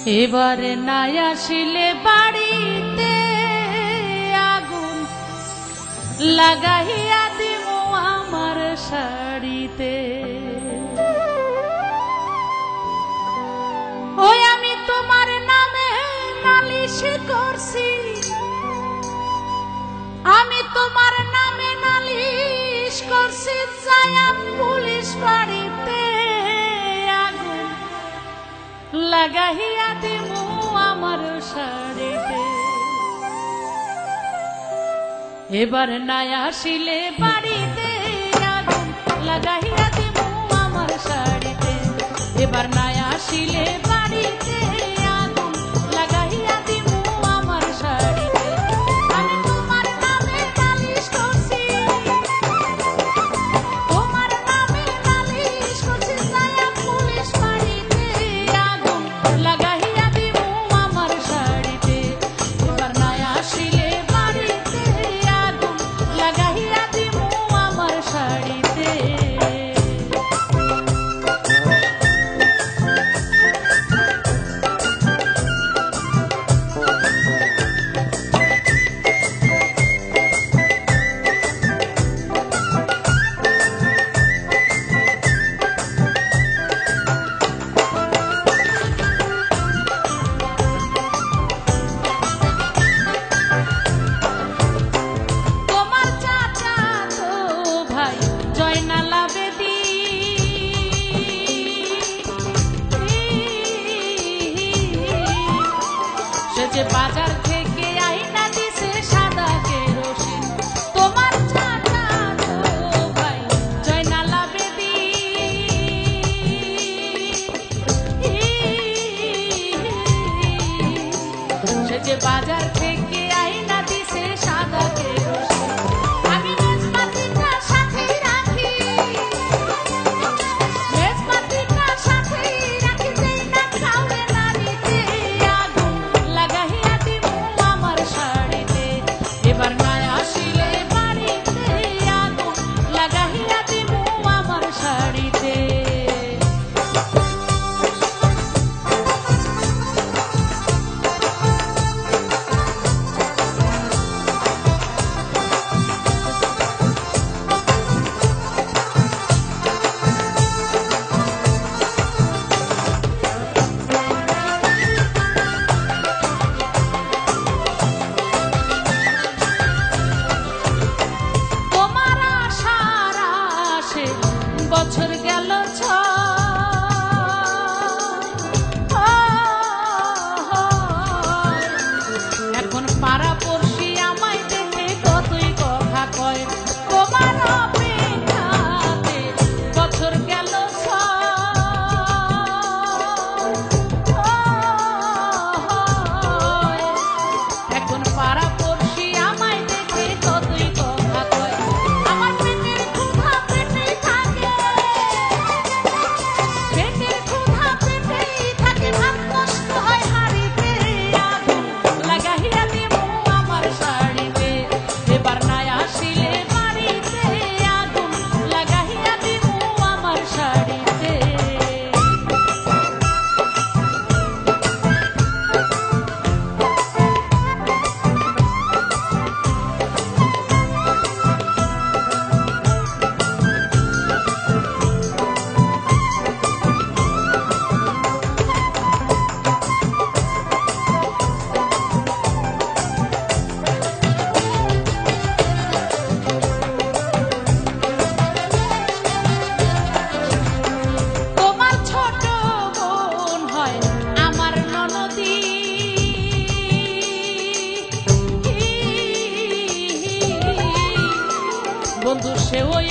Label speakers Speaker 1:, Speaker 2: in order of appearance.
Speaker 1: এবারে নাই আসিলে বাড়িতে আগুন লাগাইয়া দিব আমার শাড়িতে। ওই আমি তোমার নামে নালিশ করছি, আমি তোমার নামে নালিশ করছি, যায়া পুলিশ বাড়িতে আগুন লাগাইয়া দিব আমার শাড়িতে। এবার নাই আসিলে বাড়িতে আগুন লাগাইয়া দিব আমার শাড়িতে। এবার নাই আসিলে বাড়িতে আগুন লাগাইয়া দিব আমার শাড়িতে। আমি তোমার নামে নালিশ করছি, তোমার নামে নালিশ করছি, যায়া পুলিশ বাড়িতে আগুন লাগাইয়া দিব আমার শাড়িতে। এবার নাই আসিলে বাড়িতে আগুন লাগাইয়া দিব আমার শাড়িতে। যে বাজার থেকে আইনা দিছে সাদা কেরোসিন, তোমার চাচাতো ভাই জয়নাল আবেদীন। সে যে বাজার থেকে আইনা দিছে সাদা কেরোসিন, আমি মেজবাতিটা সাথেই রাখি, মেজবাতিটা সাথেই রাখি, যেই না কাউরে নাড়িতে আগুন লাগাইয়া দিব আমার শাড়িতে। এবার নাই আসিলে বাড়িতে আগুন লাগাইয়া দিব আমার শাড়িতে। তোমার আশার আশে বছর গেল এখন পাড়া পড়শি আমায় দেখে কতই কথা কয়। তোমার অপেক্ষাতে বছর গেল এখন পাড়া পড়শি আমায় দেখে কতই কথা কয়। আমার পেটের ক্ষুধা পেটেই থাকে, পেটের ক্ষুধা পেটেই থাকে, ভাত নষ্ট হয় হাঁড়িতে আগুন লাগাইয়া দিব আমার শাড়িতে। এবার নাই আসিলে বাড়িতে আগুন লাগাইয়া দিব আমার শাড়িতে। তোমার ছোট বোন হয় আমার ননদী, বন্ধু সে ওই